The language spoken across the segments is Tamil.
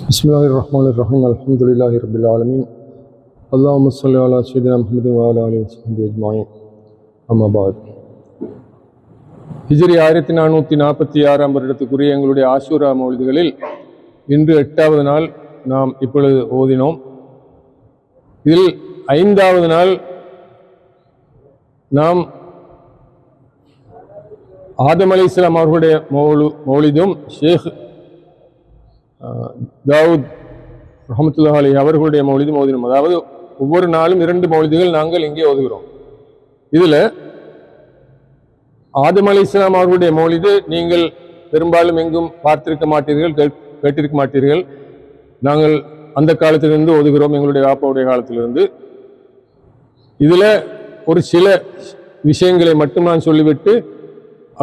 Bismillahirrahmanirrahim. Alhamdulillahi Rabbil Alameen. Allahumma salli ala Sayyidina Muhammadin wa ala alihi wa sahbihi ajma'in. Amma ba'd. ஹிஜ்ரி 1446 வருடத்துக்குரிய எங்களுடைய ஆஷூரா மௌலிதுகளில் இன்று 8வது நாள் நாம் இப்பொழுது ஓதினோம். இதில் 5வது நாள் நாம் ஆதம் அலைஹிஸ்ஸலாம் அவர்களுடைய மௌலிதும் ஷேக் தாவூத் ரஹ்மத்துல்லாஹி அலைஹி அவர்களுடைய மௌலிதும் ஓதினோம். அதாவது ஒவ்வொரு நாளும் 2 மௌலிதுகள் நாங்கள் இங்கே ஓதுகிறோம். இதில் ஆதம் அலைஹிஸ்ஸலாம் அவர்களுடைய மௌலிது நீங்கள் பெரும்பாலும் எங்கும் பார்த்திருக்க மாட்டீர்கள், கேட்டிருக்க மாட்டீர்கள். நாங்கள் அந்த காலத்திலிருந்து ஓதுகிறோம், எங்களுடைய வாப்பாவுடைய காலத்திலிருந்து. இதில் ஒரு சில விஷயங்களை மட்டும் நான் சொல்லிவிட்டு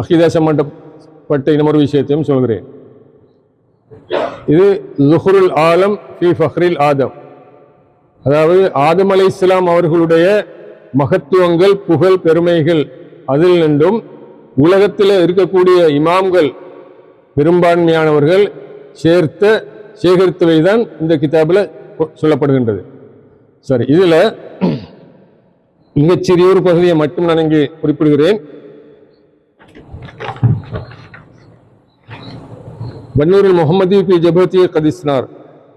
அகீதா சம்பந்தப்பட்ட இன்னொரு விஷயத்தையும் சொல்கிறேன். இது ஸுஹ்ருல் ஆலம் ஃபி ஃபஹ்ரில் ஆதம், அதாவது ஆதம் அலைஹிஸ்ஸலாம் அவர்களுடைய மகத்துவங்கள், புகழ், பெருமைகள் அதில் நின்றும் உலகத்தில் இருக்கக்கூடிய இமாம்கள் பெரும்பான்மையானவர்கள் சேகரித்தவை தான் இந்த கிதாபில் சொல்லப்படுகின்றது. சரி, இதில் மிகச்சிறிய ஒரு பகுதியை மட்டும் நான் இங்கே குறிப்பிடுகிறேன். பன்னூரில் முகமது பி ஜபத்தி கதிஸ்னார்,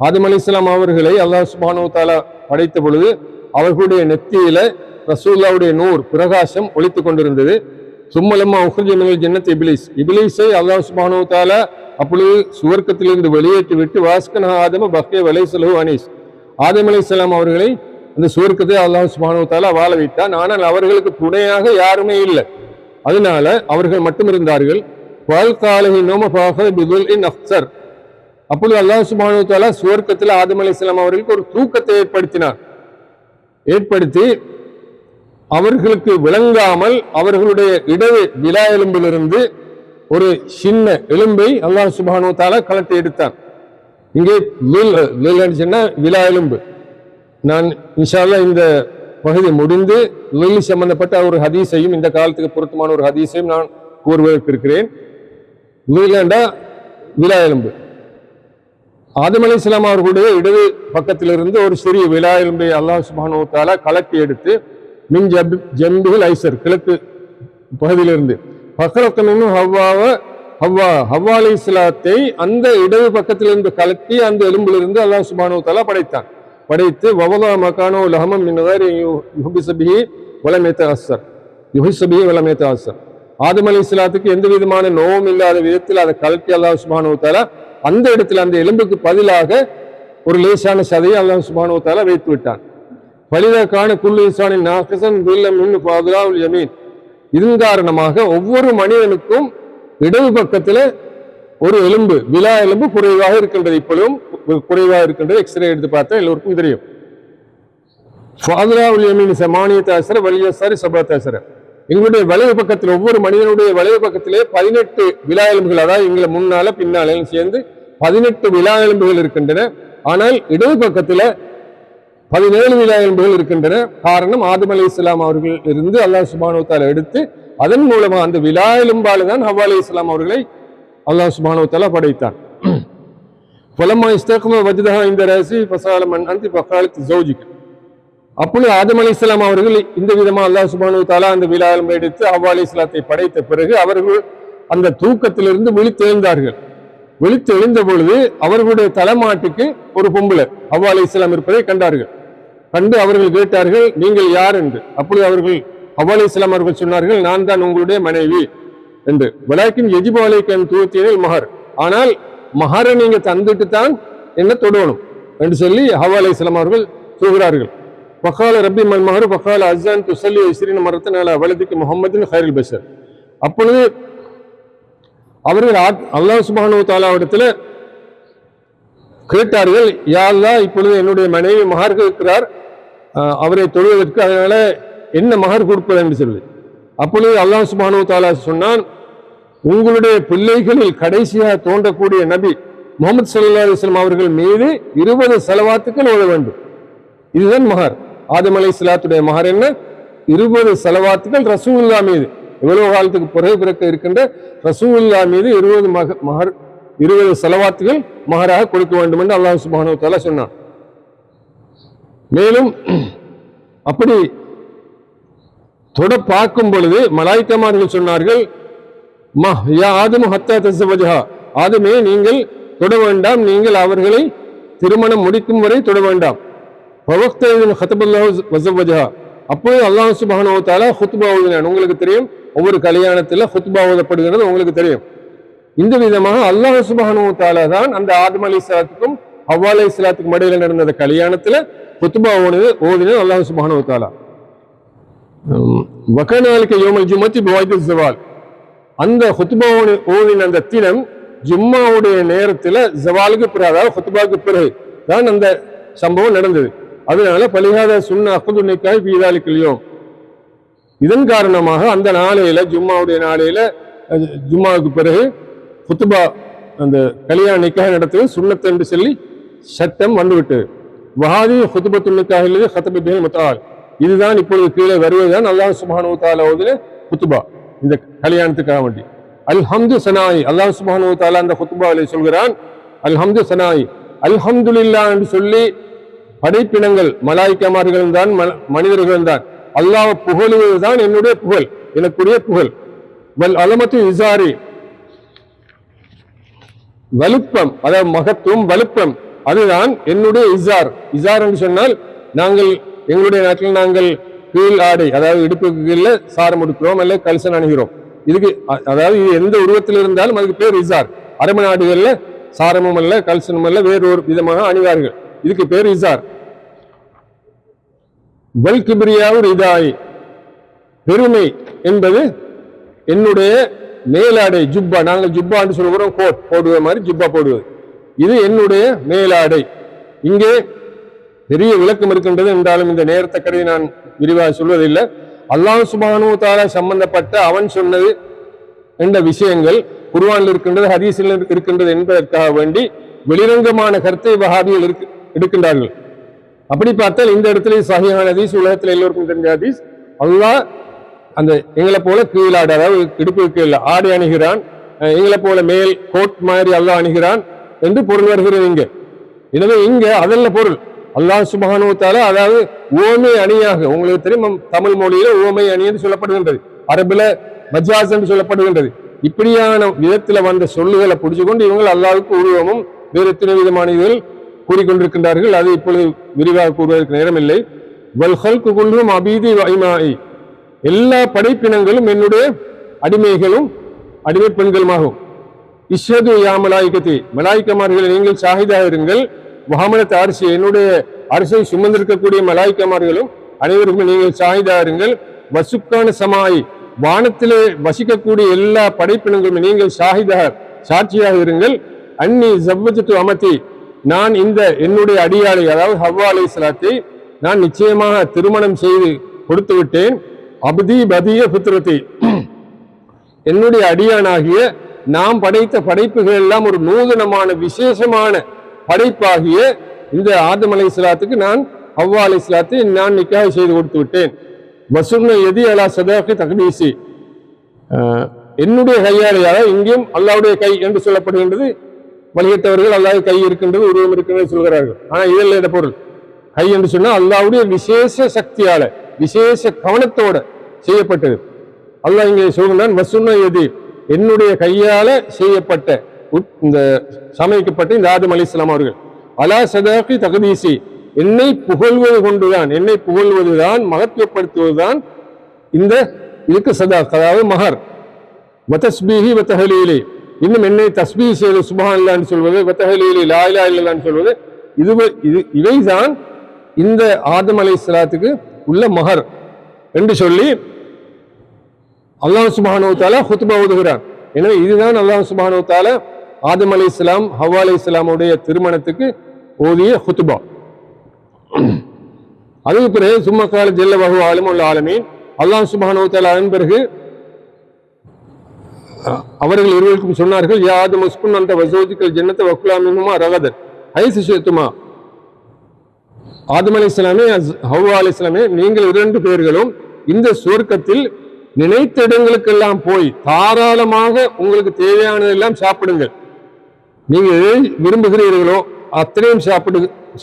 ஆதம் அலைஹிஸ்ஸலாம் அவர்களை அல்லாஹ் சுப்ஹானஹு வ தஆலா படைத்த பொழுது அவர்களுடைய நெத்தியில ரசூலுல்லாஹ்வுடைய நூர் பிரகாசம் ஒளித்துக் கொண்டிருந்தது. சும்மலம்மா உஹ்ரிஜ மினல் ஜன்னத்தி இப்லீஸை அல்லாஹ் சுப்ஹானஹு வ தஆலா அப்பொழுது சுவர்க்கத்திலிருந்து வெளியேற்றி விட்டு வாஸ்கன ஆதம பக்ய வலைசலஹு அனீஸ், ஆதம் அலைஹிஸ்ஸலாம் அவர்களை அந்த சுவர்க்கத்தை அல்லாஹ் சுப்ஹானஹு வ தஆலா வாழ வைத்தான். ஆனால் அவர்களுக்கு துணையாக யாருமே இல்லை, அதனால அவர்கள் மட்டும் இருந்தார்கள். அப்பொழுது அல்லாஹ் சுப்ஹானஹு வ தஆலா சுவர்க்கத்தில் ஆதம் அலைஹிஸ்ஸலாம் அவர்களுக்கு ஒரு தூக்கத்தை ஏற்படுத்தி அவர்களுக்கு விளங்காமல் அவர்களுடைய இடது விலா எலும்பிலிருந்து ஒரு சின்ன எலும்பை அல்லாஹ் சுப்ஹானஹு வ தஆலா கலட்டி எடுத்தான். இங்கே விலா எலும்பு. நான் இன்ஷா அல்லாஹ் இந்த பகுதி முடிந்து சம்பந்தப்பட்ட ஒரு ஹதீஸையும், இந்த காலத்துக்கு பொருத்தமான ஒரு ஹதீஸையும் நான் கூறுவதற்கு இருக்கிறேன். விலா எலும்பு ஆதம் அலைஹிஸ்ஸலாம் அவர்களுடைய இடது பக்கத்திலிருந்து ஒரு சிறிய விலா எலும்பை அல்லாஹ் சுப்ஹானஹு வ தஆலா கலட்டி எடுத்து மின் ஜம்பில் ஐசர் கிழக்கு பகுதியிலிருந்து ஹவ்வா அலைஹிஸ்ஸலாத்தை அந்த இடது பக்கத்திலிருந்து கலட்டி அந்த எலும்பிலிருந்து அல்லாஹ் சுப்ஹானஹு வ தஆலா படைத்து வவதா மகானோ லஹமம் மின் கைரி யுஹ்பிஸபிஹி வலம் யதஅஸ்ஸர், ஆதம் அலைஹிஸ்ஸலாத்துக்கு எந்த விதமான நோவும் இல்லாத விதத்தில் அதை கலட்டி அல்லாஹ் சுப்ஹானஹு வ தஆலா அந்த இடத்துல அந்த எலும்புக்கு பதிலாக ஒரு லேசான சதையை அல்லாஹ் சுப்ஹானஹு வ தஆலா வைத்து விட்டான். பலிதக்கான குல்லு இன்சானின் நாகிஸன் பில்லம் மின் ஃபாதிலாவுல் யமீன், இதன் காரணமாக ஒவ்வொரு மனிதனுக்கும் இடது பக்கத்தில் ஒரு எலும்பு, விலா எலும்பு குறைவாக இருக்கின்றது. இப்பொழுதும் குறைவாக இருக்கின்றது. எக்ஸ்ரே எடுத்து பார்த்தா எல்லோருக்கும் தெரியும். ஃபாதிலாவுல் யமீன் சமானியத் அஸ்ர வலியஸ்ஸாரி சபத் அஸ்ர, எங்களுடைய வலது பக்கத்தில் ஒவ்வொரு மனிதனுடைய வலது பக்கத்திலே 18 விலா எலும்புகள், அதாவது எங்களை முன்னால பின்னால சேர்ந்து 18 விலா எலும்புகள் இருக்கின்றன. ஆனால் இடது பக்கத்தில் 17 விலா எலும்புகள் இருக்கின்றன. காரணம், ஆதம் அலைஹிஸ்ஸலாம் அவர்கள் இருந்து அல்லாஹ் சுப்ஹானஹு வ தஆலா எடுத்து அதன் மூலமாக அந்த விலா எலும்பால தான் ஹவ்வா அலைஹிஸ்ஸலாம் அவர்களை அல்லாஹ் சுப்ஹானஹு வ தஆலா படைத்தான். ஃபலம்மா இஸ்தக்ம வஜ்தஹா இந்த ரஸி ஃபஸால மன் அன்தி ஃபகாலத் ஜௌஜிக, அப்பொழுது ஆதம் அலைஹிஸ்ஸலாம் அவர்கள் இந்த விதமா அல்லாஹ் சுப்ஹானஹு வ தஆலா அந்த விலா எலும்பை எடுத்து ஹவ்வா அலைஹிஸ்ஸலாத்தை படைத்த பிறகு அவர்கள் அந்த தூக்கத்திலிருந்து விழித்தெழுந்தார்கள். விழித்தெழுந்த பொழுது அவர்களுடைய தலைமாட்டுக்கு ஒரு பொம்பளை ஹவ்வா அலைஹிஸ்ஸலாம் இருப்பதை கண்டு அவர்கள் கேட்டார்கள், நீங்கள் யார் என்று. அப்பொழுது ஹவ்வா அலைஹிஸ்ஸலாம் அவர்கள் சொன்னார்கள், நான் தான் உங்களுடைய மனைவி என்று. வலாக்கின் யஜிபு அலைக அன் துஅத்தியல் மஹர், ஆனால் மஹரை நீங்க தந்துட்டு தான் என்ன தொடணும் என்று சொல்லி ஹவ்வா அலைஹிஸ்ஸலாம் அவர்கள் சொல்கிறார்கள். ஃபகால ரப்பி மல் மஹர் ஃபகால அஸ்ஸன் துஸல்லி 20 மரத்தன் அலா வலதிக்கு முஹம்மதின் கைரில் பஷர். அப்பொழுது அவர்கள் அல்லாஹ் சுப்ஹானஹு வ தஆலா இடத்துல கேட்டார்கள், யா அல்லாஹ், இப்பொழுது என்னுடைய மனைவி மஹர் கேட்கிறார் அவரை தொழுவதற்கு, அதனால என்ன மஹர் கொடுப்பது என்று சொல்லி. அப்பொழுது அல்லாஹ் சுப்ஹானஹு வ தஆலா சொன்னான், உங்களுடைய பிள்ளைகளில் கடைசியாக தோன்றக்கூடிய நபி முஹம்மது ஸல்லல்லாஹு அலைஹி வஸல்லம் அவர்கள் மீது 20 ஸலவாத்துக்கள் ஓத வேண்டும். இதுதான் மஹர். ஆதம் அலைஹிஸ்ஸலாத்துடைய மஹர் என்ன? 20 ஸலவாத்துக்கள் ரசூலுல்லாஹ் மீது, எவ்வளவு காலத்துக்கு பிறக்க இருக்கின்ற ரசூலுல்லாஹ் மீது 20 மஹர் 20 ஸலவாத்துகள் மஹராக கொடுக்க வேண்டும் என்று அல்லாஹ் சுப்ஹானஹு வ தஆலா சொன்னான். மேலும் அப்படி தொட பார்க்கும் பொழுது மலாய்க்கமார்கள் சொன்னார்கள், யா ஆதமு ஹத்தா தஸவஜஹா, ஆதமே நீங்கள் தொட வேண்டாம், நீங்கள் அவர்களை திருமணம் முடிக்கும் வரை தொட வேண்டாம். அப்போது அல்லாஹ் சுப்ஹானஹு வ தஆலா ஹுத்பா ஓதினான். உங்களுக்கு தெரியும், ஒவ்வொரு கல்யாணத்தில் ஹுத்பா ஓதப்படுகிறது, உங்களுக்கு தெரியும். இந்த விதமாக அல்லாஹ் சுப்ஹானஹு வ தஆலா தான் அந்த ஆதம் அலைஹிஸ்ஸலாத்துக்கும் ஹவ்வா அலைஹிஸ்ஸலாத்துக்கும் இடையில நடந்த கல்யாணத்தில் ஹுத்பா ஓதினான் அல்லாஹ் சுப்ஹானஹு வ தஆலா. வகனாலிக யௌமல் ஜும்அத்தி பிவாய்து ஸவால், அந்த ஹுத்பா ஓதின அந்த தினம் ஜும்மாவுடைய நேரத்தில் ஜவாலுக்கு பிறகு, அதாவது ஹுத்பாவுக்கு பிறகு தான் அந்த சம்பவம் நடந்தது. அதனால பலிஹாத சுன்ன அக்து நிக்காஹ் ஃபீ ஸாலிகல் யௌம், இதன் காரணமாக அந்த நாளையில ஜும்மாவுடைய நாளையில ஜும்மாவுக்கு பிறகு ஹுத்பா அந்த கல்யாண நிக்காஹ் நடத்துவது சுன்னத் என்று சொல்லி சட்டம் வந்துவிட்டது. வஹாதி ஹுத்பத்து நிக்காஹில் ஹதப பிஹில் முத்தஆல், இதுதான் இப்பொழுது கீழே வருவதுதான் அல்லாஹ் சுப்ஹானஹு வ தஆலா ஓதின ஹுத்பா இந்த கல்யாணத்துக்காக வேண்டி. அல்ஹம்து சனாய், அல்லாஹ் சுப்ஹானஹு வ தஆலா அந்த ஹுத்பாவிலே சொல்கிறான், அல்ஹம்து சனாய், அல்ஹம்துலில்லாஹ் என்று சொல்லி படைப்பினங்கள் மலாய்க்கமார்கள் தான் மனிதர்கள் தான் அல்லாஹ் புகழுவதுதான் என்னுடைய புகழ், எனக்குரிய புகழ். வல் அலமத்து இசாரி, வலுப்பம், அதாவது மகத்துவம் வலுப்பம், அதுதான் என்னுடைய இசார். இசார் என்று சொன்னால் நாங்கள் எங்களுடைய நாட்டில் நாங்கள் கீழ் ஆடை, அதாவது இடுப்புக்கு கீழே சாரம் எடுக்கிறோம் அல்ல கல்சன் அணுகிறோம். இதுக்கு அதாவது இது எந்த உருவத்தில் இருந்தாலும் அதுக்கு பேர் இசார். அரபு நாடுகள்ல சாரமும் அல்ல கல்சனும் அல்ல வேறு ஒரு விதமாக அணிவார்கள், இதுக்கு பேர் இசார். வல் கிப்ரியாவு ரிதாய், பெருமை என்பது என்னுடைய மேலாடை. ஜுப்பா, நாங்கள் ஜுப்பா என்று சொல்கிறோம், கோட் போடுவது மாதிரி ஜுப்பா போடுவது, இது என்னுடைய மேலாடை. இங்கே பெரிய விளக்கம் இருக்கின்றது என்றாலும் இந்த நேரத்தை கருதி நான் விரிவாக சொல்வதில்லை. அல்லாஹ் சுப்ஹானஹு வ தஆலா சம்பந்தப்பட்ட அவன் சொன்னது என்ற விஷயங்கள் குர்ஆனில் இருக்கின்றது, ஹதீஸில் இருக்கின்றது என்பதற்காக வேண்டி வெளிரங்கமான கருத்தை வஹாபிகள் எடுக்கின்றார்கள். அப்படி பார்த்தால் இந்த இடத்துல சஹீஹான ஹதீஸ், உலகத்தில் எல்லோருக்கும் தெரிஞ்ச ஹதீஸ், அல்லாஹ் அந்த எங்களை போல கீழாடு, அதாவது இடுப்புக்கு கீழே ஆடை அணுகிறான், எங்களை போல மேல் கோட் மாதிரி அல்லாஹ் அணுகிறான் என்று பொருள் வருகிறது இங்க. எனவே இங்க அதல்ல பொருள். அல்லாஹ் சுப்ஹானஹு வ தஆலா அதாவது ஓமை அணியாக, உங்களுக்கு தெரியும் தமிழ் மொழியில ஓமை அணி என்று சொல்லப்படுகின்றது, அரபுல மஜாஸ் என்று சொல்லப்படுகின்றது. இப்படியான விதத்துல வந்த சொல்லுகளை பிடிச்சுக்கொண்டு இவங்க அல்லாஹ்வுக்கு உருவமும் வேறு எத்தனை விதமான இதுகள் கூறிக்கொண்டிருக்கின்றார்கள். அது இப்பொழுது விரிவாக கூறுவதற்கு நேரமில்லை. வல் ஹல்கு குல்லுஹும் அபீதி வ இமாஇ, எல்லா படைப்பினங்களும் என்னுடைய அடிமைகளும் அடிமை பெண்களுமாகும். இஷ்ஹது யா மலாயிகத்தி, மலாயிக்கமார்களை நீங்கள் ஷாஹிதாக இருங்கள். முஹம்மத் அர்ஷி, என்னுடைய அரசை சுமந்திருக்கக்கூடிய மலாய்க்கமார்களும் அனைவருக்கும் நீங்கள் ஷாஹிதாக இருங்கள். வசுக்கான சமாய், வானத்திலே வசிக்கக்கூடிய எல்லா படைப்பினங்களும் நீங்கள் ஷாஹிதாக சாட்சியாக இருங்கள். அன்னி ஜவ்வஜத்து அமதி, நான் இந்த என்னுடைய அடியாளை, அதாவது ஹவ்வா அலைஹிஸ்ஸலாத்தை நான் நிச்சயமாக திருமணம் செய்து கொடுத்து விட்டேன். அப்தி பதிய புத்திரத்தை, என்னுடைய அடியானாகிய நாம் படைத்த படைப்புகள் எல்லாம் ஒரு நூதனமான விசேஷமான படைப்பாகிய இந்த ஆதம் அலைஹிஸ்ஸலாத்துக்கு நான் ஹவ்வா அலைஹிஸ்ஸலாத்தை நான் நிக்காஹ் செய்து கொடுத்து விட்டேன். வசுன்ன எதி அலா சதாகி தக்தீசி, என்னுடைய கையாளை, அதாவது இங்கேயும் அல்லாஹ்வுடைய கை என்று சொல்லப்படுகின்றது. வலியத்தவர்கள் அல்லாஹ் கை இருக்கின்றது, உருவம் இருக்கின்றது சொல்கிறார்கள். ஆனா இதில் இந்த பொருள் கை என்று சொன்னால் அல்லாஹ்வுடைய விசேஷ சக்தியால விசேஷ கவனத்தோட செய்யப்பட்டது. அல்லாஹ் இங்கே சொல்கிறான், வசுன்ன எதி, என்னுடைய கையால செய்யப்பட்ட இந்த சமைக்கப்பட்ட இந்த ஆதம் அலைஹிஸ்ஸலாம் அவர்கள் அலா சதாகி தக்தீசி, என்னை புகழ்வது கொண்டுதான், என்னை புகழ்வதுதான் மகத்துவப்படுத்துவதுதான் இந்த இதுக்கு சதாக், அதாவது மஹர். வதஸ்பீஹி வதஹலீலி, இன்னும் என்னை தஸ்பீஹ் செய்து சுப்ஹானல்லாஹ்னு சொல்வது, வதஹலீலி லா இலாஹா இல்லல்லாஹ்னு சொல்வது, இவைதான் இந்த ஆதம் அலைஹிஸ்ஸலாத்துக்கு உள்ள மஹர் என்று சொல்லி அல்லாஹ் சுப்ஹானஹு வ தஆலா ஹுத்பா ஓதுகிறார். எனவே இதுதான் அல்லாஹ் சுப்ஹானஹு வ தஆலா ஆதம் அலைஹிஸ்ஸலாம் ஹவ்வா அலைஹிஸ்ஸலாமுடைய திருமணத்துக்கு ஓதிய ஹுத்பா. அதுக்கு பிறகு சும்மா கால ஜல்ல வஹு ஆலிமுல் ஆலமீன், அல்லாஹ் சுப்ஹானஹு வ தஆலா அதன் பிறகு அவர்கள் இருவருக்கும் சொன்னார்கள், யா ஆதம் உஸ்குன் அன்த வஸௌஜுகல் ஜன்னத வகுலா மின்ஹுமா ரகதன் ஹைஸு ஷி'துமா, ஆதம் அலைஹிஸ்ஸலாமே ஹவ்வா அலைஹிஸ்ஸலாமே நீங்கள் இரண்டு பேர்களும் இந்த சுவர்க்கத்தில் நினைத்த இடங்களுக்கெல்லாம் போய் தாராளமாக உங்களுக்கு தேவையானதெல்லாம் சாப்பிடுங்கள். நீங்க எதை விரும்புகிறீர்களோ அத்தனையும்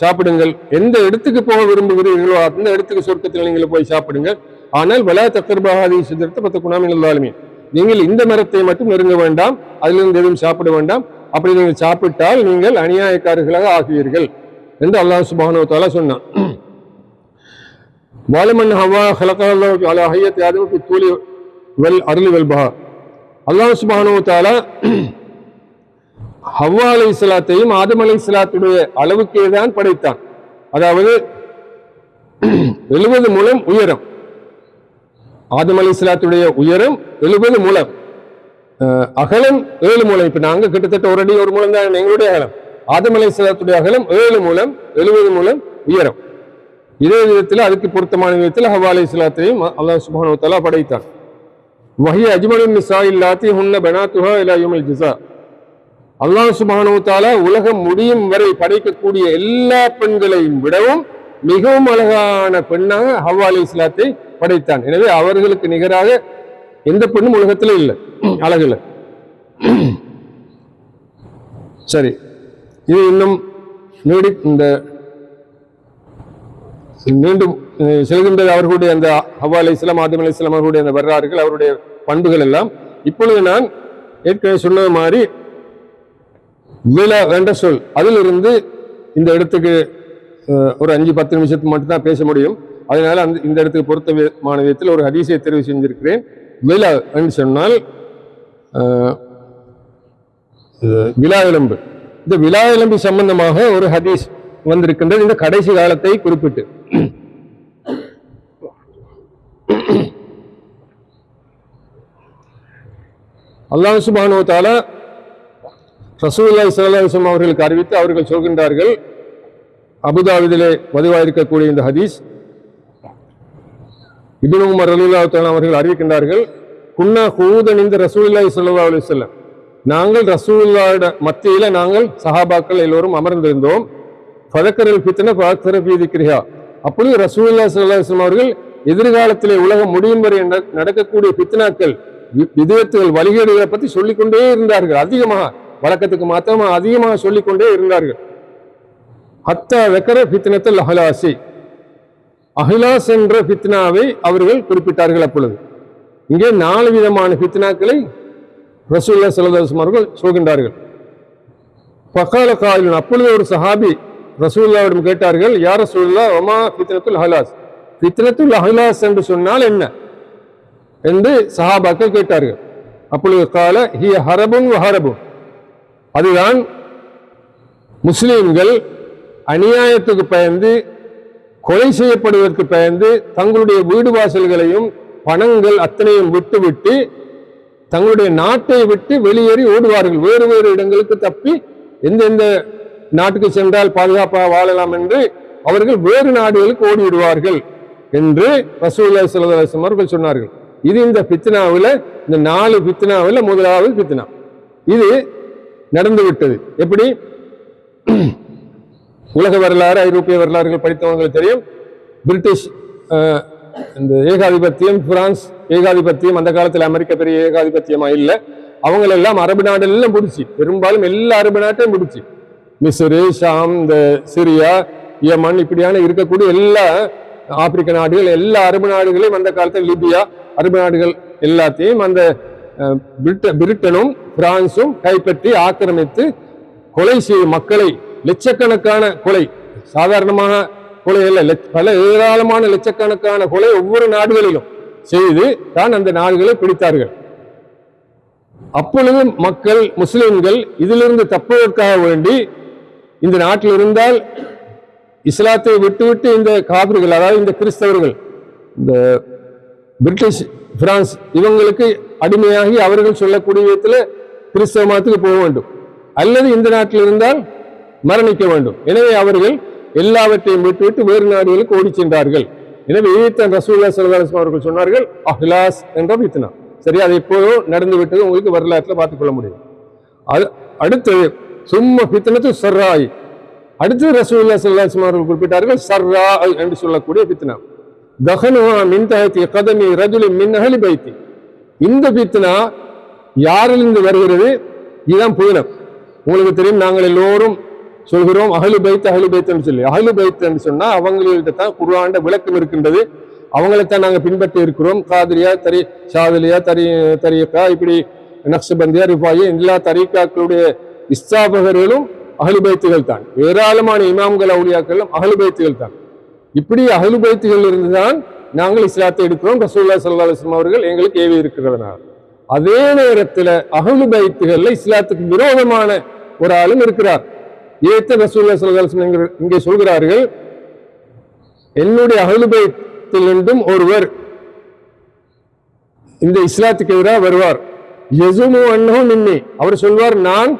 சாப்பிடுங்கள். எந்த இடத்துக்கு போக விரும்புகிறீர்களோ அந்த இடத்துக்கு சொர்க்கத்தில் நீங்கள் போய் சாப்பிடுங்கள். ஆனால் வலா தக்கர்பாதி சிதறத்தை 10 குணாமின். நீங்கள் இந்த மரத்தை மட்டும் நெருங்க வேண்டாம், அதிலிருந்து எதுவும் சாப்பிட வேண்டாம். அப்படி நீங்கள் சாப்பிட்டால் நீங்கள் அநியாயக்காரர்களாக ஆகுவீர்கள் என்று அல்லாஹ் சுப்ஹானஹு வ தஆலா சொன்னான். வாலமன் ஹவா ஹலகல்லாஹு அலா ஹய்யத்தி ஆதம் ஃபி தூலி வல் அர்லி வல் பஹா. அல்லாஹ் சுப்ஹானஹு வ தஆலா ஹவ்வா அலைஹிஸ்ஸலாத்தையும் ஆதம் அலைஹிஸ்ஸலாத்துடைய அளவுக்கே தான் படைத்தான். அதாவது 70 முழம் உயரம். ஆதம் அலைஹிஸ்ஸலாத்துடைய உயரம் 70 முழம், அகலம் 7 முழம். இப்ப நாங்க கிட்டத்தட்ட ஒரு அடி 1 முழம் தான் எங்களுடைய அகலம். ஆதம் அலைஹிஸ்ஸலாத்துடைய அகலம் 7 முழம், 70 முழம் உயரம். இதே விதத்தில் அதுக்கு பொருத்தமான விதத்தில் ஹவ்வா அலைஹிஸ்ஸலாத்தையும் அல்லாஹ் சுப்ஹானஹு வ தஆலா படைத்தான். வஹிய அஜ்மலுன் நிஸாஇ ல்லாத்தி ஹுன்ன பனாத்துஹா இலா யௌமில் ஜஸா. அல்லாஹ் சுப்ஹானஹு வ தஆலா உலகம் முடியும் வரை படைக்கக்கூடிய எல்லா பெண்களையும் விடவும் மிகவும் அழகான பெண்ணாக ஹவ்வா அலைஹிஸ்ஸலாத்தை படைத்தான். எனவே அவர்களுக்கு நிகராக எந்த பெண்ணும் உலகத்தில் இல்லை அழகுல. சரி, இது இன்னும் மீண்டும் செல்கின்றது அவர்களுடைய அந்த ஹவ்வா அலைஹிஸ்ஸலாம் ஆதம் அலைஹிஸ்ஸலாம் அவர்களுடைய அந்த வரலாறுகள், அவருடைய பண்புகள் எல்லாம். இப்பொழுது நான் ஏற்கனவே சொன்ன மாதிரி விலா என்ற சொல், அதிலிருந்து இந்த இடத்துக்கு ஒரு 5-10 நிமிஷத்துக்கு மட்டும்தான் பேச முடியும். அதனால இந்த இடத்துக்கு பொருத்தமான விதத்தில் ஒரு ஹதீஸை தெரிவு செஞ்சிருக்கிறேன். விலா என்று சொன்னால் விலா எலும்பு. இந்த விலா எலும்பு சம்பந்தமாக ஒரு ஹதீஸ் வந்திருக்கின்றது இந்த கடைசி காலத்தை குறிப்பிட்டு. அல்லாஹ் சுப்ஹானஹு வ தஆலா ரசூலுல்லாஹி ஸல்லல்லாஹு அலைஹி வஸல்லம் அவர்களுக்கு அறிவித்து அவர்கள் சொல்கின்றார்கள். அபுதாபிதிலே பதிவாயிருக்கக்கூடிய இந்த ஹதீஸ் இப்னு உமர் ரலியல்லாஹு தஆலா அவர்கள் அறிவிக்கின்றார்கள். குன்னா ஹூதன் இந்த ரசூலுல்லாஹி ஸல்லல்லாஹு அலைஹி வஸல்லம், நாங்கள் ரசூலுல்லாஹ்வுடைய மத்தியில நாங்கள் சஹாபாக்கள் எல்லோரும் அமர்ந்திருந்தோம். ஃபதக்கரல் ஃபித்னா ஃபஅக்ஸர ஃபீ திக்ரிஹா. அப்பொழுது ரசூலுல்லாஹி ஸல்லல்லாஹு அலைஹி வஸல்லம் அவர்கள் எதிர்காலத்திலே உலகம் முடியும் வரை நடக்கக்கூடிய ஃபித்னாக்கள், விதத்துகள், வழிகேடுகளை பற்றி சொல்லிக்கொண்டே இருந்தார்கள். அதிகமாக, வழக்கத்துக்கு மாத்திரமா அதிகமாக சொல்லிக்கொண்டே இருந்தார்கள். ஹத்தா வெக்கர ஃபித்னத்துல் அஹ்லாசி, அஹ்லாஸ் என்ற ஃபித்னாவை அவர்கள் குறிப்பிட்டார்கள். அப்பொழுது இங்கே 4 விதமான ஃபித்னாக்களை ரசூலுல்லாஹி ஸல்லல்லாஹு அலைஹி வஸல்லம் அவர்கள் சொல்கின்றார்கள். ஃபகால காயிலுன், அப்பொழுது ஒரு சஹாபி ரசூலுல்லாஹ்விடம் கேட்டார்கள், யா ரசூலுல்லாஹ் வமா ஃபித்னத்துல் அஹ்லாஸ், ஃபித்னத்துல் அஹ்லாஸ் என்று சொன்னால் என்ன என்று சஹாபாக்கள் கேட்டார்கள். அப்பொழுது கால ஹிய ஹரபுன் வ ஹரபுன், அதுதான் முஸ்லிம்கள் அநியாயத்துக்கு பயந்து, கொலை செய்யப்படுவதற்கு பயந்து தங்களுடைய வீடு வாசல்களையும் பணங்கள் அத்தனையும் விட்டு தங்களுடைய நாட்டை விட்டு வெளியேறி ஓடுவார்கள். வேறு வேறு இடங்களுக்கு தப்பி எந்தெந்த நாட்டுக்கு சென்றால் பாதுகாப்பாக வாழலாம் என்று அவர்கள் வேறு நாடுகளுக்கு ஓடிவிடுவார்கள் என்று ரசூலுல்லாஹி ஸல்லல்லாஹு அலைஹி வஸல்லம் அவர்கள் சொன்னார்கள். இது இந்த ஃபித்னாவில், இந்த 4 ஃபித்னாவில் முதலாவது ஃபித்னா இது நடந்து விட்டது. எப்படி? உலக வரலாறு, ஐரோப்பிய வரலாறுகள் படித்தவங்களுக்கு தெரியும். பிரிட்டிஷ் இந்த ஏகாதிபத்தியம், பிரான்ஸ் ஏகாதிபத்தியம், அந்த காலத்தில் அமெரிக்க பெரிய ஏகாதிபத்தியமா இல்லை. அவங்களெல்லாம் அரபு நாடுலாம் பிடிச்சி, பெரும்பாலும் எல்லா அரபு நாட்டையும் பிடிச்சி, மிஸ்ரு, ஷாம், இந்த சிரியா, யமன், இப்படியான இருக்கக்கூடிய எல்லா ஆப்பிரிக்க நாடுகள், எல்லா அரபு நாடுகளையும் அந்த காலத்தில், லிபியா, அரபு நாடுகள் எல்லாத்தையும் அந்த பிரிட்டனும் பிரான்சும் கைப்பற்றி ஆக்கிரமித்து கொலை செய்யும் மக்களை, லட்சக்கணக்கான கொலை, சாதாரணமான கொலை அல்ல, பல ஏராளமான லட்சக்கணக்கான கொலை ஒவ்வொரு நாடுகளிலும் செய்து தான் அந்த நாடுகளை பிடித்தார்கள். அப்பொழுது மக்கள், முஸ்லிம்கள் இதிலிருந்து தப்புவதற்காக வேண்டி இந்த நாட்டில் இருந்தால் இஸ்லாத்தை விட்டுவிட்டு இந்த காபிர்கள், அதாவது இந்த கிறிஸ்தவர்கள், இந்த பிரிட்டிஷ், பிரான்ஸ் இவங்களுக்கு அடிமையாகி அவர்கள் சொல்லக்கூடிய விதத்தில் கிறிஸ்தவ மதத்துக்கு போக வேண்டும், அல்லது இந்த நாட்டில் இருந்தால் மரணிக்க வேண்டும். எனவே அவர்கள் எல்லாவற்றையும் விட்டுவிட்டு வேறு நாடுகளுக்கு ஓடி சென்றார்கள். எனவே இதைத்தான் ரசூலுல்லாஹி ஸல்லல்லாஹு அலைஹி வஸல்லம் அவர்கள் சொன்னார்கள், அஹ்லாஸ் என்ற ஃபித்னா. சரி, அது எப்போதும் நடந்து விட்டது, உங்களுக்கு வரலாற்றில் பார்த்துக்கொள்ள முடியும். அடுத்தது சும்ம ஃபித்னத்து சர்ராய். அடுத்து ரசூலுல்லாஹி ஸல்லல்லாஹு அலைஹி வஸல்லம் அவர்கள் குறிப்பிட்டார்கள் சர்ரா என்று சொல்லக்கூடிய ஃபித்னா. தஹனுஹா மின் தஹதி கதமி ரஜுலின் மின் அஹ்லி பைத்தி. இந்த ஃபித்னா யாரிலிருந்து வருகிறது? இதுதான் புயனம். உங்களுக்கு தெரியும், நாங்கள் எல்லோரும் சொல்கிறோம் அஹ்லு பைத் என்று சொல்லி. அஹ்லு பைத் என்று சொன்னா அவங்கள்ட்ட தான் குர்ஆன்ல விளக்கம் இருக்கின்றது, அவங்களைத்தான் நாங்கள் பின்பற்றி இருக்கிறோம். காதிரியா, ஷாதிலியா, தரீகா, இப்படி நக்ஷபந்தியா, ரிஃபாயியா, எல்லா தரீகாக்களுடைய இஸ்தாபகர்களும் அஹ்லு பைத்துகள் தான். ஏராளமான இமாம்கள் அவுலியாக்களும் அஹ்லு பைத்துகள் தான். இப்படி அஹ்லு பைத்துகள் இருந்துதான் நாங்கள் இஸ்லாத்தை எடுக்கிறோம். ரசூலுல்லாஹி ஸல்லல்லாஹு அலைஹி வஸல்லம் அவர்கள் எங்களுக்கு ஏவி இருக்கிறதுனால. அதே நேரத்தில் அஹ்லு பைத்துகள்ல இஸ்லாத்துக்கு விரோதமான ஒரு ஆளும் இருக்கிறார். ஏத்த ரசூலுல்லாஹி ஸல்லல்லாஹு அலைஹி வஸல்லம் இங்கே சொல்கிறார்கள், என்னுடைய அஹ்லு பைத்தில் இருந்தும் ஒருவர் இந்த இஸ்லாத்துக்கு எதிராக வருவார். யஸுமு அன்னஹு மின்னி, அவர் சொல்வார் நான்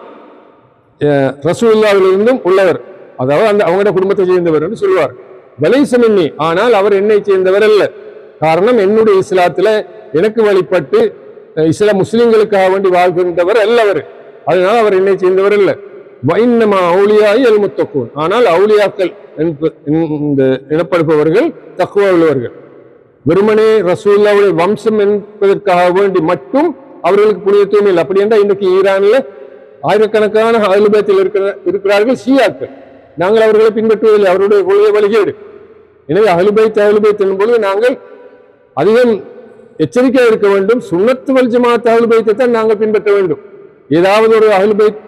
ரசூலுல்லாஹிலிருந்தும் உள்ளவர், அதாவது அந்த அவங்களோட குடும்பத்தை சேர்ந்தவர் என்று சொல்வார். வலைஸ மின்னி, ஆனால் அவர் என்னை சேர்ந்தவர் அல்ல. காரணம், என்னுடைய இஸ்லாத்துல எனக்கு வழிபட்டு இஸ்லாம் முஸ்லிம்களுக்காக வேண்டி வாழ்கின்றவர் அல்லவர், அதனால் அவர் என்னை சேர்ந்தவர் அல்ல. வைன்னமா அவுலியாய் அல் முத்தக்கூன், ஆனால் அவுலியாக்கள் எனப்படுபவர்கள் தக்வா உள்ளவர்கள். வெறுமனே ரசூலுல்லாஹ்வுடைய வம்சம் என்பதற்காக வேண்டி மட்டும் அவர்களுக்கு புனிதத்துவம் இல்லை. அப்படி என்றால் இன்றைக்கு ஈரான்ல ஆயிரக்கணக்கான அஹ்லு பைத்தில் இருக்கிறார்கள் ஷியாக்கள். நாங்கள் அவர்களை பின்பற்றுவதில்லை, அவருடைய கொள்கை வழிகேடு. எனவே அஹ்லு பைத் என்பது நாங்கள் அதிகம் எச்சரிக்கையாக இருக்க வேண்டும். சுன்னத்து வல் ஜமாத் அஹ்லு பைத்தை தான் நாங்கள் பின்பற்ற வேண்டும். ஏதாவது ஒரு அஹ்லு பைத்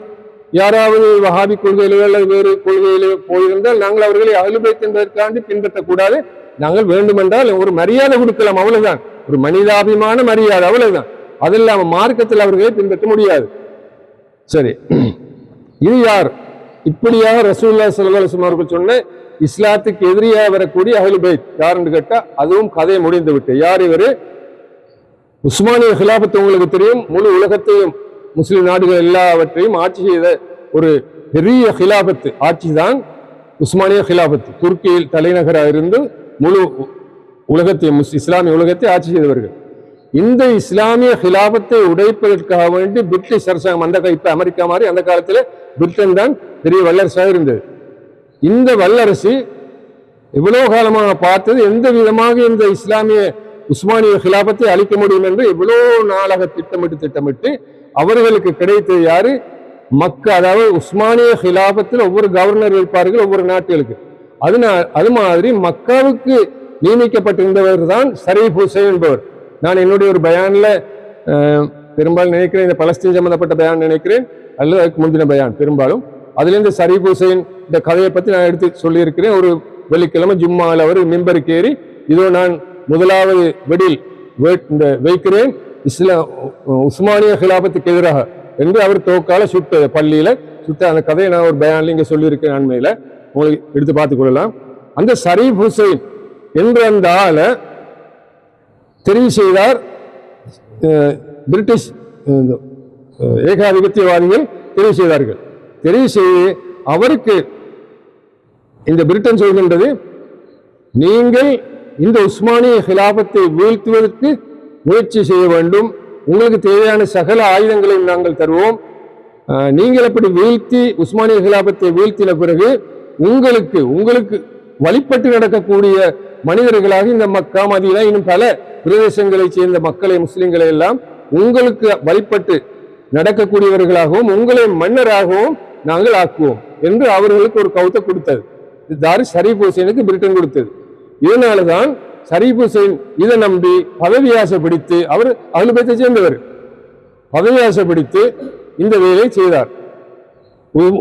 யாராவது வஹாபி கொள்கையிலோ அல்லது வேறு கொள்கையிலோ போயிருந்தால் நாங்கள் அவர்களை அஹ்லு பைத் என்பதற்காண்டி பின்பற்றக்கூடாது. நாங்கள் வேண்டுமென்றால் ஒரு மரியாதை கொடுக்கலாம், அவ்வளவுதான். ஒரு மனிதாபிமான மரியாதை, அவ்வளவுதான். அதில்லாம மார்க்கத்தில் அவர்களை பின்பற்ற முடியாது. சரி, இது யார்? இப்படியாக ரசூலுல்லாஹி ஸல்லல்லாஹு அலைஹி வஸல்லம் அவர்கள் சொன்ன இஸ்லாத்துக்கு எதிரியாக வரக்கூடிய அஹ்லு பைத் யாருன்னு கேட்டா, அதுவும் கதை முடிந்து விட்டு. யார் இவரு? உஸ்மானிய ஹிலாபத் உங்களுக்கு தெரியும், முழு உலகத்தையும் முஸ்லிம் நாடுகள் எல்லாவற்றையும் ஆட்சி செய்த ஒரு பெரிய ஹிலாபத்து ஆட்சி தான் உஸ்மானிய ஹிலாபத். துருக்கியில் தலைநகராக இருந்து முழு உலகத்தையும் இஸ்லாமிய உலகத்தை ஆட்சி செய்தவர்கள். இந்த இஸ்லாமிய ஹிலாபத்தை உடைப்பதற்காக வேண்டி பிரிட்டிஷ் அரசாங்கம், இப்ப அமெரிக்கா மாதிரி அந்த காலத்துல பிரிட்டன் தான் பெரிய வல்லரசாக இருந்தது. இந்த வல்லரசு இவ்வளவு காலமாக பார்த்தது எந்த விதமாக இந்த இஸ்லாமிய உஸ்மானிய ஹிலாபத்தை அளிக்க முடியும் என்று எவ்வளவு நாளாக திட்டமிட்டு அவர்களுக்கு கிடைத்தது யாரு? மக்கா. அதாவது உஸ்மானிய ஹிலாபத்தில் ஒவ்வொரு கவர்னர் இருப்பார்கள் ஒவ்வொரு நாட்டுகளுக்கு. அது மாதிரி மக்காவுக்கு நியமிக்கப்பட்டிருந்தவர் தான் ஷரீஃப் ஹுசைன் என்பவர். நான் என்னுடைய ஒரு பயான்ல பெரும்பாலும் நினைக்கிறேன், இந்த பலஸ்தீன் சம்பந்தப்பட்ட பயான் நினைக்கிறேன், அல்லது அதுக்கு முந்தின பயான் பெரும்பாலும். அதுல இந்த ஷரீஃப் ஹுசைன் இந்த கதையை பத்தி நான் எடுத்து சொல்லியிருக்கிறேன். ஒரு வெள்ளிக்கிழமை ஜும்மாவில் அவர் மிம்பருக்கு ஏறி, இதோ நான் முதலாவது வெடில் வைக்கிறேன் உஸ்மானிய ஹிலாபத்துக்கு எதிராக என்று அவர் தோக்கால சுட்ட பள்ளியில சுட்ட அந்த கதையை நான் ஒரு பயான்ல இங்க சொல்லியிருக்கேன். அண்மையில உங்களுக்கு எடுத்து பார்த்துக் கொள்ளலாம். அந்த ஷரீஃப் ஹுசைன் என்ற அந்த ஆளை தெரிவு செய்தார் பிரிட்டிஷ் ஏகாதிபத்தியவாதிகள் தெரிவு செய்தார்கள். தெரிவு செய்து அவருக்கு இந்த பிரிட்டன் சொல்கின்றது, நீங்கள் இந்த உஸ்மானிய ஹிலாபத்தை வீழ்த்துவதற்கு முயற்சி செய்ய வேண்டும், உங்களுக்கு தேவையான சகல ஆயுதங்களையும் நாங்கள் தருவோம், நீங்கள் அப்படி வீழ்த்தி உஸ்மானிய ஹிலாபத்தை வீழ்த்தின பிறகு உங்களுக்கு வழிபட்டு நடக்கக்கூடிய மனிதர்களாக இந்த மக்கா, மதீனா, இன்னும் பல பிரதேசங்களை சேர்ந்த மக்களை, முஸ்லிம்களை எல்லாம் உங்களுக்கு வழிபட்டு நடக்கக்கூடியவர்களாகவும் உங்களை மன்னராகவும் நாங்கள் ஆக்குவோம் என்று அவர்களுக்கு ஒரு கவுத்தை கொடுத்தது. இது ஷரீஃப் ஹுசைனுக்கு பிரிட்டன் கொடுத்தது. இதனாலதான் ஷரீஃப் ஹுசைன் இதை நம்பி பதவியாசைப்படுத்தி, அவர் அஹ்லு பைத்தை சேர்ந்தவர், பதவியாசைப்படுத்தி இந்த வேலையை செய்தார்.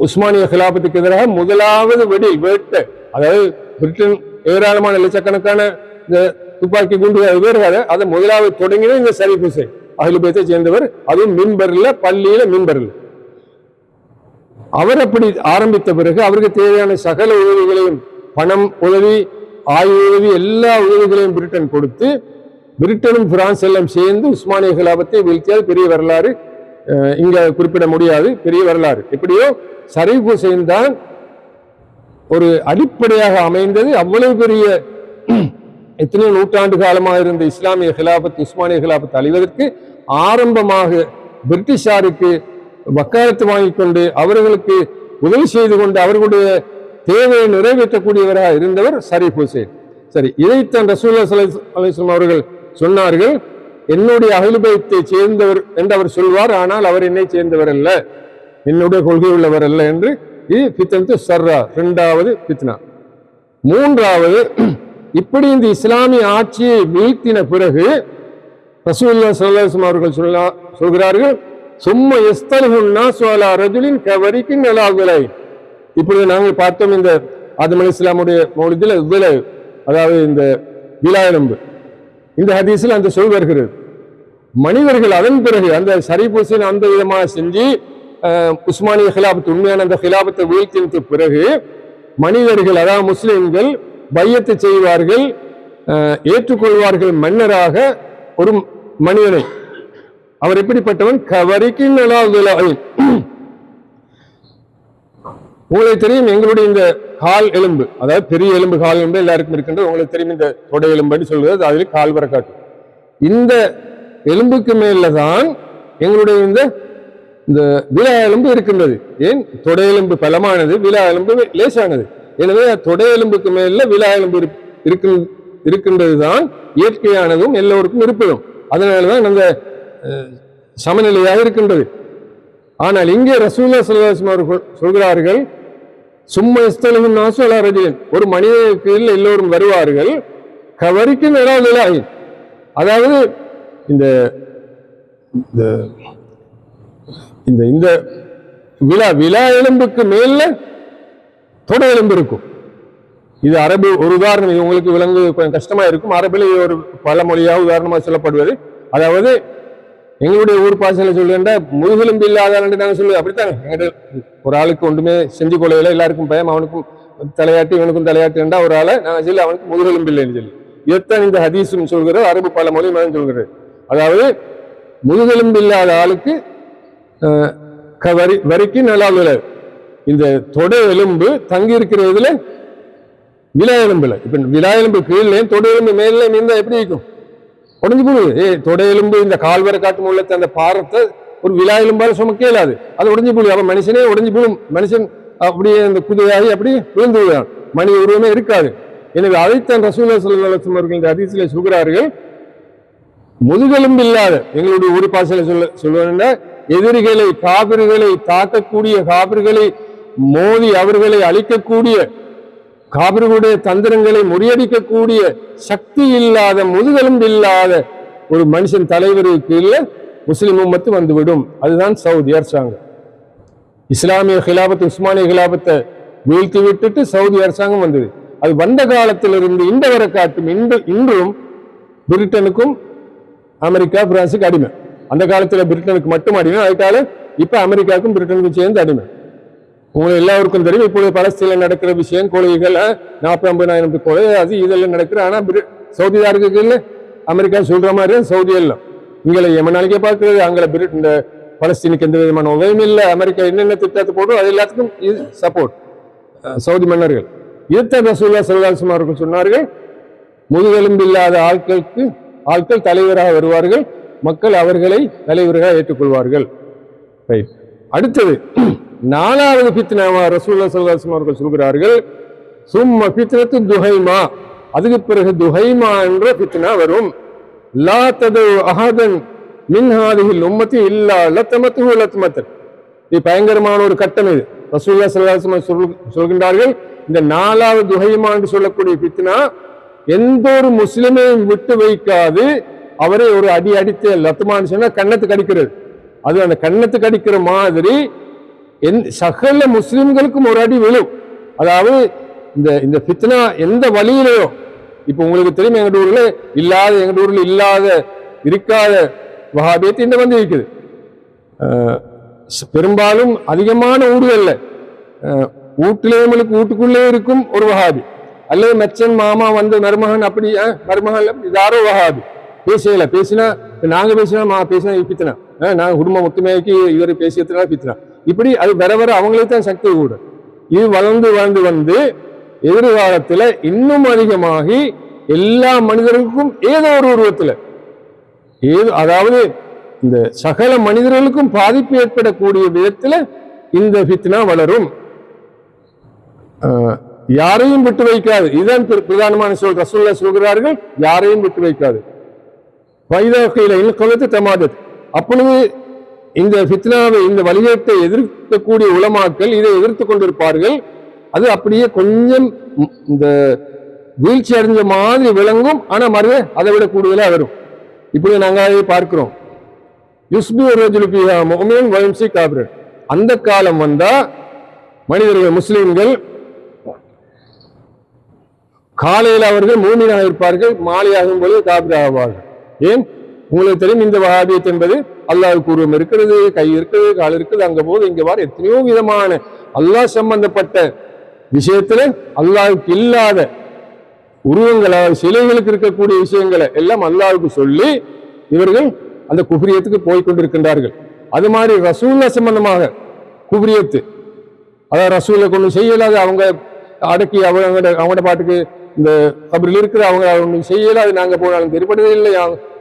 உஸ்மானிய ஹிலாபத்துக்கு எதிராக முதலாவது வேட்டை, அதாவது பிரிட்டன் ஏராளமான லட்சக்கணக்கான இந்த துப்பாக்கி குண்டுகள் வேறுகாத அதை முதலாவது தொடங்கின இந்த ஷரீஃப் ஹுசைன், அஹ்லு பைத்தை சேர்ந்தவர். அதுவும் மின்பர்ல, பள்ளியில மின்பர்ல. அவர் அப்படி ஆரம்பித்த பிறகு அவருக்கு தேவையான சகல உதவிகளையும், பணம் உதவி, ஆயுத உதவி, எல்லா உதவிகளையும் பிரிட்டன் கொடுத்து, பிரிட்டனும் பிரான்ஸ் எல்லாம் சேர்ந்து உஸ்மானிய ஹிலாபத்தை வீழ்த்தியது பெரிய வரலாறு, இங்க குறிப்பிட முடியாது, பெரிய வரலாறு. எப்படியோ ஷரீஃப் ஹுசைன் தான் ஒரு அடிப்படையாக அமைந்தது. அவ்வளவு பெரிய எத்தனையோ நூற்றாண்டு காலமாக இருந்த இஸ்லாமிய ஹிலாபத், உஸ்மானிய ஹிலாபத் அழிவதற்கு ஆரம்பமாக பிரிட்டிஷாருக்கு வக்காலத்து வாங்கிக் கொண்டு அவர்களுக்கு உதவி செய்து கொண்டு அவர்களுடைய தேவையை நிறைவேற்றக்கூடியவராக இருந்தவர் ஷரீஃப் ஹுசைன். சரி, இதைத்தான் ரசூலுல்லாஹி ஸல்லல்லாஹு அலைஹி வஸல்லம் அவர்கள் சொன்னார்கள், என்னுடைய அஹ்லு பைத்தை சேர்ந்தவர் என்று அவர் சொல்வார், ஆனால் அவர் என்னை சேர்ந்தவர் அல்ல. என்னுடைய கொள்கை உள்ளவர் அல்ல என்று. இது ஃபித்னத்து ஸர்ரா, இரண்டாவது ஃபித்னா. மூன்றாவது, இப்படி இந்த இஸ்லாமிய ஆட்சியை வீழ்த்தின பிறகு ரசூலுல்லாஹி ஸல்லல்லாஹு அலைஹி வஸல்லம் அவர்கள் சொல்கிறார்கள், சும்ம யஸ்தலிஹுன் நாஸு அலா ரஜுலின் கவரிக்கின் அலா விலை. இப்பொழுது நாங்கள் பார்த்தோம் இந்த ஆதம் அலைஹிஸ்ஸலாமுடைய மௌலிதில் விலை, அதாவது இந்த விலா எலும்பு, இந்த ஹதீஸில் அந்த சொல் வருகிறது. மனிதர்கள் அதன் பிறகு அந்த ஷரீஃப் அந்த விதமாக செஞ்சு உஸ்மானிய ஹிலாபத்து, உண்மையான அந்த ஹிலாபத்தை வீழ்த்தின பிறகு மனிதர்கள், அதாவது முஸ்லிம்கள் பையத்தை செய்வார்கள், ஏற்றுக்கொள்வார்கள் மன்னராக ஒரு மனிதனை. அவர் எப்படிப்பட்டவன்? கவரிக்கின் அலா விலை. உங்களுக்கு தெரியும், எங்களுடைய இந்த கால் எலும்பு, அதாவது பெரிய எலும்பு, கால் எலும்பு எல்லாருக்கும் இருக்கின்றது. உங்களுக்கு தெரியும், இந்த தொடை எலும்புன்னு சொல்றது, அதில் கால் வர காட்டும். இந்த எலும்புக்கு மேலதான் எங்களுடைய இந்த விலா எலும்பு இருக்கின்றது. ஏன்? தொடை எலும்பு பலமானது, விலா எலும்பு லேசானது. எனவே தொடை எலும்புக்கு மேல விலா எலும்பு இருக்கின்றதுதான் இயற்கையானதும் எல்லோருக்கும் இருப்பதும். அதனாலதான் அந்த சமநிலையாக இருக்கின்றது. ஆனால் இங்கே ரசூலுல்லாஹி ஸல்லல்லாஹு அலைஹி வஸல்லம் அவர்கள் சொல்கிறார்கள், சும்ம யஸ்தலிஹுன் நாஸு அலா ரஜுலின், ஒரு மனிதனுக்கு எல்லோரும் வருவார்கள், கவரிக்கின் அலா விலை. அதாவது இந்த இந்த விலா எலும்புக்கு மேல தொடை எலும்பு இருக்கும். இது அரபு ஒரு உதாரணம், இது உங்களுக்கு விளங்கு கொஞ்சம் கஷ்டமா இருக்கும். அரபில் ஒரு பழமொழியாக உதாரணமாக சொல்லப்படுவது. அதாவது எங்களுடைய ஊர் பாசையில சொல்லுகின்ற முதுகெலும்பு இல்லாதான்னு நாங்கள் சொல்லுவோம். அப்படித்தானே, எங்கிட்ட ஒரு ஆளுக்கு ஒன்றுமே செஞ்சு கொள்ளையில எல்லாருக்கும் பயம், அவனுக்கும் தலையாட்டி இவனுக்கும் தலையாட்டுண்டா ஒரு ஆளை நாங்கள் சொல்லி அவனுக்கு முதுகெலும்பு இல்லைன்னு சொல்லி. இதைத்தான் இந்த ஹதீஸும் சொல்கிறது, அரபு பழமொழி சொல்கிறது. அதாவது முதுகெலும்பு இல்லாத ஆளுக்கு வரிக்கு நல்லா விலை. இந்த தொடை எலும்பு தங்கி இருக்கிறதுல விலா எலும்புல, இப்ப விலா எலும்பு கீழே தொடை எலும்பு மேல மீந்தா எப்படி இருக்கும்? உடஞ்சு போடுது. தொடை எலும்பு இந்த கால்வரை காட்டும் உள்ள அந்த பாரத்தை ஒரு விலா எலும்பால சுமக்க இயலாது, அது உடஞ்சு போடுது. அப்ப மனுஷனே உடஞ்சு போடும், மனுஷன் அப்படியே அந்த குதிரையாகி அப்படி விழுந்து விடுவான், மனித உருவமே இருக்காது. எனவே அதைத்தான் ரசூலுல்லாஹி ஸல்லல்லாஹு அலைஹி வஸல்லம் அவர்கள் இந்த ஹதீஸிலே சொல்கிறார்கள், முதுகெலும்பு இல்லாத, எங்களுடைய ஊர் பாசையில சொல்லுவாங்க, எதிரிகளை காபிர்களை தாக்கக்கூடிய, காபிர்களை மோதி அவர்களை அழிக்கக்கூடிய, காபிர்களுடைய தந்திரங்களை முறியடிக்கக்கூடிய சக்தி இல்லாத, முதுகெலும்பு இல்லாத ஒரு மனுஷன் தலைவருக்கு இல்லை முஸ்லிம் உம்மத்து வந்துவிடும். அதுதான் சவுதி அரசாங்கம். இஸ்லாமிய ஹிலாபத்து, உஸ்மானிய ஹிலாபத்தை வீழ்த்தி விட்டுட்டு சவுதி அரசாங்கம் வந்தது. அது வந்த காலத்திலிருந்து இந்த வரை காட்டும் இன்றும் பிரிட்டனுக்கும் அமெரிக்கா பிரான்ஸுக்கு அடிமை. அந்த காலத்துல பிரிட்டனுக்கு மட்டும் அடிமை, அதுக்கால இப்ப அமெரிக்காவுக்கும் பிரிட்டனுக்கும் சேர்ந்து அடிமை. உங்களுக்கு எல்லாருக்கும் தெரியும், இப்பொழுது பலஸ்தீனில் நடக்கிற விஷயம், கொலைகள் 40-50,000 கொலை, அது இதெல்லாம் நடக்கிற. ஆனா சவுதிதாருக்கு இல்லை, அமெரிக்கா சொல்ற மாதிரி சவுதி எல்லாம் இங்களை எமனாலிக்க பார்க்கிறது, அங்கே இந்த பலஸ்தீனுக்கு எந்த விதமான உதவியும் இல்லை. அமெரிக்கா என்னென்ன திட்டத்தை போடும் அது எல்லாத்துக்கும் இது சப்போர்ட் சவுதி மன்னர்கள். இதைத்தான் ரசூலுல்லாஹி ஸல்லல்லாஹு அலைஹி வஸல்லம் அவர்கள் சொன்னார்கள், முதுகெலும்பு இல்லாத ஆட்கள் தலைவராக வருவார்கள், மக்கள் அவர்களை தலைவராக ஏற்றுக்கொள்வார்கள். ரைட். அடுத்தது 4வது ஃபித்னாவா ரசூலுல்லாஹி ஸல்லல்லாஹு அலைஹி வஸல்லம் அவர்கள் சொல்கிறார்கள், சும்ம ஃபித்னத்து துஹைமா, அதுக்கு பிறகு துஹைமா என்ற ஃபித்னா வரும். லா தது அஹதன் மின் ஹாதிஹில் உம்மத்தி இல்லா லத்மத்துஹு லத்மத்தன். இது பயங்கரமான ஒரு கட்டம். இது ரசூலுல்லாஹி ஸல்லல்லாஹு அலைஹி வஸல்லம் சொல்கின்றார்கள், இந்த 4வது துஹைமா என்று சொல்லக்கூடிய ஃபித்னா எந்த ஒரு முஸ்லிமையும் விட்டு வைக்காது, அவரை ஒரு அடி அடித்து, லத்மான்னு சொன்னா கன்னத்துக்கு அடிக்கிறது, அது அந்த கன்னத்துக்கு அடிக்கிற மாதிரி சகல முஸ்லிம்களுக்கும் ஒரு அடி விழும். அதாவது இந்த ஃபித்னா எந்த வழியிலையோ, இப்ப உங்களுக்கு தெரியும், எங்க ஊர்ல இல்லாத இருக்காத வஹாபியத் இந்த வந்து இருக்குது. பெரும்பாலும் அதிகமான ஊர்கள்ல வீட்டுக்குள்ளே இருக்கும் ஒரு வஹாபி, அல்லது மச்சன் மாமா வந்து மருமகன், அப்படி மருமகன் யாரோ வஹாபி பேசினா நாங்க பேசினா பித்தனா, நாங்க குடும்பம் ஒத்துமைக்கு இவர் பேசியதுனால பித்தனா, இப்படி அது வர அவங்களுக்கு தான் சக்தி கூட. இது வளர்ந்து வந்து எதிர்காலத்துல இன்னும் அதிகமாகி எல்லா மனிதர்களுக்கும் ஏதோ ஒரு உருவத்துல அதாவது இந்த சகல மனிதர்களுக்கும் பாதிப்பு ஏற்படக்கூடிய விதத்துல இந்த ஃபித்னா வளரும். யாரையும் விட்டு வைக்காது. இதுதான் பிரதானமான சொல். ரசூலுல்லாஹ் சொல்கிறார்கள், யாரையும் விட்டு வைக்காது. வைதாக்கையில கலத்து தமாதத். அப்பொழுது இந்த ஃபித்னாவை, இந்த வழிகேட்டை எதிர்க்கக்கூடிய உலமாக்கள் இதை எதிர்த்து கொண்டிருப்பார்கள். அது அப்படியே கொஞ்சம் இந்த வீழ்ச்சி அடைஞ்ச மாதிரி விளங்கும். ஆனா மறுவே அதை விட கூடுதலா வரும். இப்படி நாங்கள் பார்க்கிறோம். அந்த காலம் வந்தா மனிதர்கள், முஸ்லிம்கள் காலையில் அவர்கள் மூமினாக இருப்பார்கள், மாலையாகும் பொழுது காபிர் ஆவார்கள். ஏன்? உங்களுக்கு தெரியும், இந்த வஹாபியத் என்பது அல்லாஹ்வுக்கு உருவம் இருக்கிறது, கை இருக்குது, கால் இருக்குது, அங்க போது இங்க வார், எத்தனையோ விதமான அல்லாஹ் சம்பந்தப்பட்ட விஷயத்துல அல்லாஹ்வுக்கு இல்லாத உருவங்களை, சிலைகளுக்கு இருக்கக்கூடிய விஷயங்களை எல்லாம் அல்லாஹ்வுக்கு சொல்லி இவர்கள் அந்த குஃப்ரியத்துக்கு போய் கொண்டிருக்கின்றார்கள். அது மாதிரி ரசூலுல்லாஹ் சம்பந்தமாக குஃப்ரியத்து, அதாவது ரசூலை கொண்டு செய்யலாத, அவங்க அடக்கி அவங்களோட பாட்டுக்கு இந்த கபரில் இருக்கிற அவங்க ஒன்றும் செய்யலாது, நாங்க போனாலும் தெரிப்படுதே இல்லை,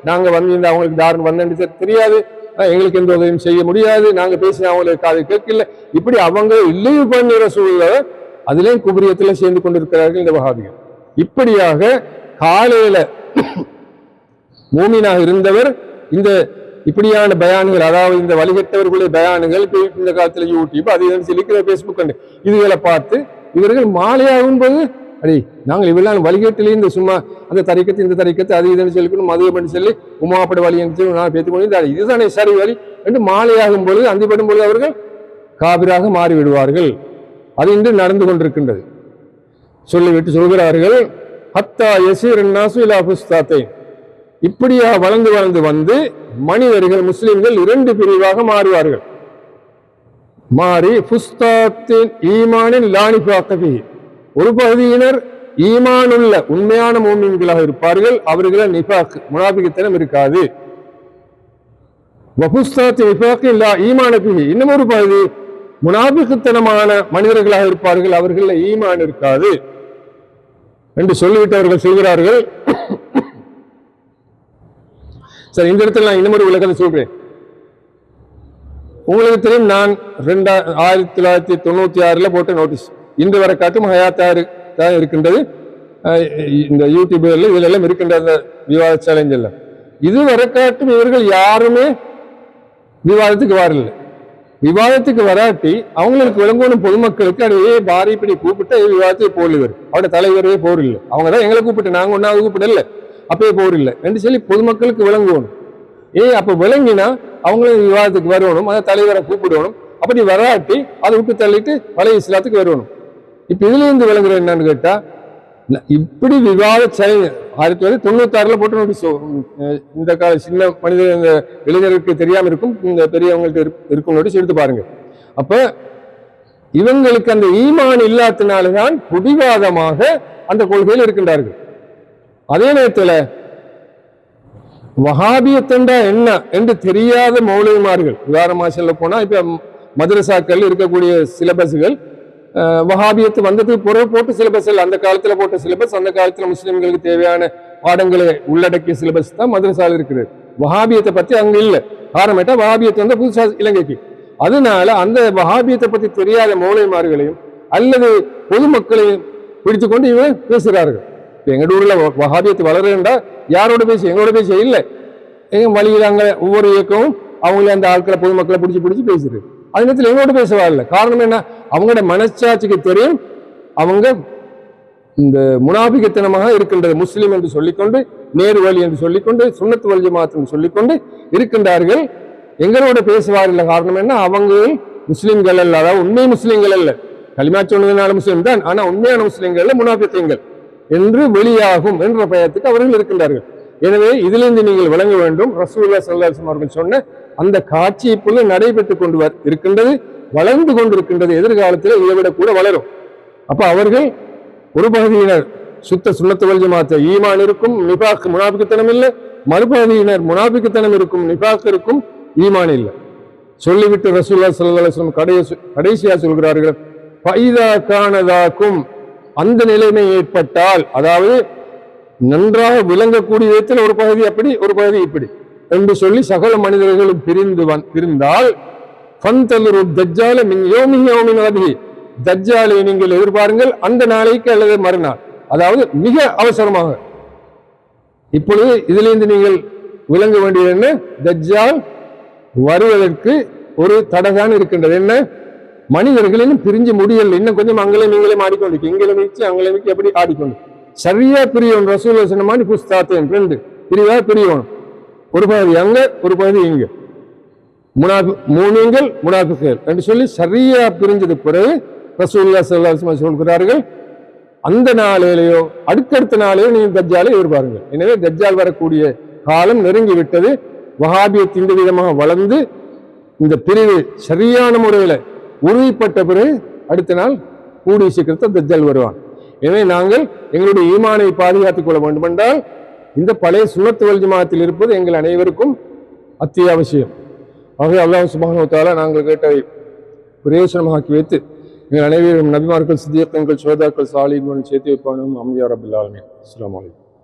நாங்க வந்து அவங்களுக்கு தாரணம் வந்து தெரியாது, எங்களுக்கு எந்த உதவியும் செய்ய முடியாது, நாங்க பேசின அவங்களுக்கு காது கேட்கல, இப்படி அவங்க இல்லையு பண்ணுற சூழல அதுலேயும் குபரியத்துல சேர்ந்து கொண்டிருக்கிறார்கள் இந்த வஹாபிகள். இப்படியாக காலையில மூமினாக இருந்தவர் இந்த இப்படியான பயான்கள், அதாவது இந்த வழிகட்டவர்களுடைய பயான்கள், இந்த காலத்துல யூடியூப், அது சொல்லிக்கிற பேஸ்புக் இதுகளை பார்த்து இவர்கள் மாலையாகும் போது, அடே நாங்கள் இவெல்லாம் வழிகட்டிலே இந்த சும்மா அந்த தரிக்கத்து இந்த தரிக்கத்து அது இதுன்னு சொல்லிக்கணும், மதுவை பண்ணி சொல்லி உமாப்பட வழி என்று நான் பேத்து கொண்டு இதுதானே சரி வழி என்று மாலையாகும் பொழுது, அந்திப்படும் பொழுது அவர்கள் காபிராக மாறிவிடுவார்கள். அது இன்று நடந்து கொண்டிருக்கின்றது. சொல்லிவிட்டு சொல்கிறார்கள், ஹத்தா யசீர் நாசு இலா ஃபுஸ்தாத்தை, இப்படியா வளர்ந்து வளர்ந்து வந்து மனிதர்கள், முஸ்லிம்கள் இரண்டு பிரிவாக மாறுவார்கள். மாறி ஃபுஸ்தாத்தின் ஈமானின் லானிஃபாக்கி, ஒரு பகுதியினர் ஈமானுள்ள உண்மையான மூமின்களாக இருப்பார்கள், அவர்களை நிஃபாக் முனாபிகத்தனம் இருக்காது. வஃபுஸ்தாத்தி நிஃபாக்கி லா ஈமான பிஹி, இன்னும் ஒரு பகுதி முனாபிகத்தனமான மனிதர்களாக இருப்பார்கள், அவர்கள் ஈமான் இருக்காது என்று சொல்லிவிட்டு அவர்கள் சொல்கிறார்கள். சரி, இந்த இடத்துல நான் இன்னும் ஒரு விளக்கத்தை சொல்றேன். உங்களுக்கு தெரியும், நான் 1996 போட்ட நோட்டீஸ் இன்று வரை காட்டும் ஹயாத்தாரு தான் இருக்கின்றது. இந்த யூடியூப்ல இதுல எல்லாம் இருக்கின்ற அந்த விவாத சேலஞ்ச் எல்லாம் இதுவரை காட்டும் இவர்கள் யாருமே விவாதத்துக்கு வரல. விவாதத்துக்கு வராட்டி அவங்களுக்கு விளங்கணும் பொதுமக்களுக்கு, அடையே பாரி இப்படி கூப்பிட்டு விவாதத்துக்கு போடுவர், அவருடைய தலைவரே போரில்லை, அவங்க தான் எங்களை கூப்பிட்டு, நாங்க ஒன்னாவது கூப்பிடல, அப்பயே போரில்லை என்று சொல்லி பொதுமக்களுக்கு விளங்கணும். அப்ப விளங்கினா அவங்களும் விவாதத்துக்கு வரணும், அதை தலைவரை கூப்பிடணும். அப்படி வராட்டி அதை விட்டு தள்ளிட்டு பழைய இஸ்லாத்துக்கு வரணும். இப்ப இதுல இருந்து விளங்குற என்னன்னு கேட்டா, இப்படி விவாத சேலஞ்ச் 1996 போட்டு நோட்டீஸ். இந்த கால சின்ன மனித இந்த இளைஞருக்கு தெரியாம இருக்கும், இந்த பெரியவங்களுக்கு இருக்கும் நோட்டீஸ் எடுத்து பாருங்க. அப்ப இவங்களுக்கு அந்த ஈமான் இல்லாதனால்தான் புடிவாதமாக அந்த கொள்கையில் இருக்கின்றார்கள். அதே நேரத்துல வஹாபியத்தண்டா என்ன என்று தெரியாத மௌலவிமார்கள், உதாரணமா சொல்ல போனா இப்ப மதரசாக்கள் இருக்கக்கூடிய சிலபஸ்கள் வஹாபியத்து வந்ததுக்கு பிறகு போட்டு சிலபஸ், அந்த காலத்துல போட்ட சிலபஸ், அந்த காலத்துல முஸ்லிம்களுக்கு தேவையான பாடங்களை உள்ளடக்கிய சிலபஸ் தான் மதரசால இருக்குது. வஹாபியத்தை பத்தி அங்க இல்லை. காரணம் வஹாபியத்து வந்து புதுசா இலங்கைக்கு. அதனால அந்த வஹாபியத்தை பத்தி தெரியாத மௌலவிமார்களையும் அல்லது பொதுமக்களையும் பிடித்து கொண்டு இவங்க பேசுகிறார்கள். எங்க ஊர்ல வஹாபியத்து வளரேண்டா யாரோட பேச, எங்களோட பேச இல்லை, எங்க வழியில் அங்க ஒவ்வொரு இயக்கமும் அவங்களே அந்த ஆட்களை பொதுமக்களை பிடிச்சி பேசுறது. அது நேரத்தில் எங்களோட பேசவா இல்லை. காரணம் என்ன? அவங்களோட மனச்சாட்சிக்கு தெரியும் அவங்க இந்த முனாபிகத்தனமாக இருக்கின்றது. முஸ்லிம் என்று சொல்லிக்கொண்டு, நேரு வழி என்று சொல்லிக்கொண்டு, சுன்னத்து வல் ஜமாத் என்று சொல்லிக்கொண்டு இருக்கின்றார்கள். எங்களோட பேசுவார் இல்லை. காரணம் என்ன? அவங்க முஸ்லிம்கள் அல்ல, அதாவது உண்மை முஸ்லிம்கள் அல்ல. களிமா சொன்னதுனால முஸ்லிம் தான், ஆனா உண்மையான முஸ்லிம்கள் முனாபிகங்கள் என்று வெளியாகும் என்ற பயத்துக்கு அவர்கள் இருக்கின்றார்கள். எனவே இதிலிருந்து நீங்கள் விளங்க வேண்டும், ரசூலுல்லாஹி ஸல்லல்லாஹு அலைஹி வஸல்லம் அவர்கள் சொன்ன அந்த காட்சி இப்பொழுது நடைபெற்றுக் கொண்டு இருக்கின்றது, வளர்ந்து கொண்டிருக்கின்றது. எதிர்காலத்தில் இதை விட கூட வளரும். அப்ப அவர்கள் ஒரு பகுதியினர் சுத்த சுன்னத்து வல் ஜமாத் ஈமான் இருக்கும், நிஃபாக் முனாபிக்குத்தனம் இல்லை. மறுபகுதியினர் முனாபிக்குத்தனம் இருக்கும், நிஃபாக் இருக்கும், ஈமான் இல்லை. சொல்லிவிட்டு ரசூலுல்லாஹி ஸல்லல்லாஹு அலைஹி வஸல்லம் கடைசியா சொல்கிறார்கள், ஃபைதா கானதாக்கும், அந்த நிலைமை ஏற்பட்டால், அதாவது நன்றாக விளங்கக்கூடிய விதத்தில் ஒரு பகுதி அப்படி ஒரு பகுதி இப்படி என்று சொல்லி சகல மனிதர்களும் பிரிந்தால் தஜ்ஜாலை நீங்கள் எதிர்பாருங்கள் அந்த நாளைக்கு அல்லது மறுநாள், அதாவது மிக அவசரமாக. இப்பொழுது இதிலிருந்து நீங்கள் விளங்க வேண்டியது என்ன? தஜ்ஜால் வருவதற்கு ஒரு தடைதான் இருக்கின்றது. என்ன? மனிதர்களிலும் பிரிஞ்சு முடியல, இன்னும் கொஞ்சம் அங்களையும் இங்களையும் ஆடிக்கொண்டு, இங்களை மிச்சு அங்களை மிச்சு எப்படி ஆடிக்கொண்டு சரியா பிரியணும். ரசூலுல்லாஹி சொன்ன மாதிரி புஸ்தாத்தையும் ரெண்டு பிரிவா பிரியணும். ஒரு பகுதி அங்க, ஒரு பகுதி இங்க, மூமின்கள் முனாஃபிக்குகள் என்று சொல்லி சரியா பிரிஞ்சது பிறகு ரசூலுல்லாஹி ஸல்லல்லாஹு அலைஹி வஸல்லம் சொல்கிறார்கள், அந்த நாளிலேயோ அடுத்தடுத்த நாளையோ நீங்க தஜ்ஜாலை எதிர்பாருங்கள். எனவே தஜ்ஜால் வரக்கூடிய காலம் நெருங்கி விட்டது. வஹாபியத் இந்த விதமாக வளர்ந்து இந்த பிரிவு சரியான முறையில் உறுதிப்பட்ட பிறகு அடுத்த நாள் கூடிய சீக்கிரத்தை தஜ்ஜால் வருவான். எனவே நாங்கள் எங்களுடைய ஈமானை பாதுகாத்துக் கொள்ள வேண்டும் என்றால் இந்த பழைய சுன்னத்து வல் ஜமாஅத்தில் இருப்பது எங்கள் அனைவருக்கும் அத்தியாவசியம். ஆகவே அல்லாஹ் சுப்ஹானஹு வ தஆலா நாங்கள் கேட்டதை பிரயோசனமாக்கி வைத்து எங்கள் அனைவரும் நபிமார்கள், சித்தியீன்கள், சுஹதாக்கள், சாலிஹீன்கள் சேர்த்து வைப்பானும். அம்யா ரப்பல் ஆலமீன். அஸ்ஸலாமு அலைக்கும்.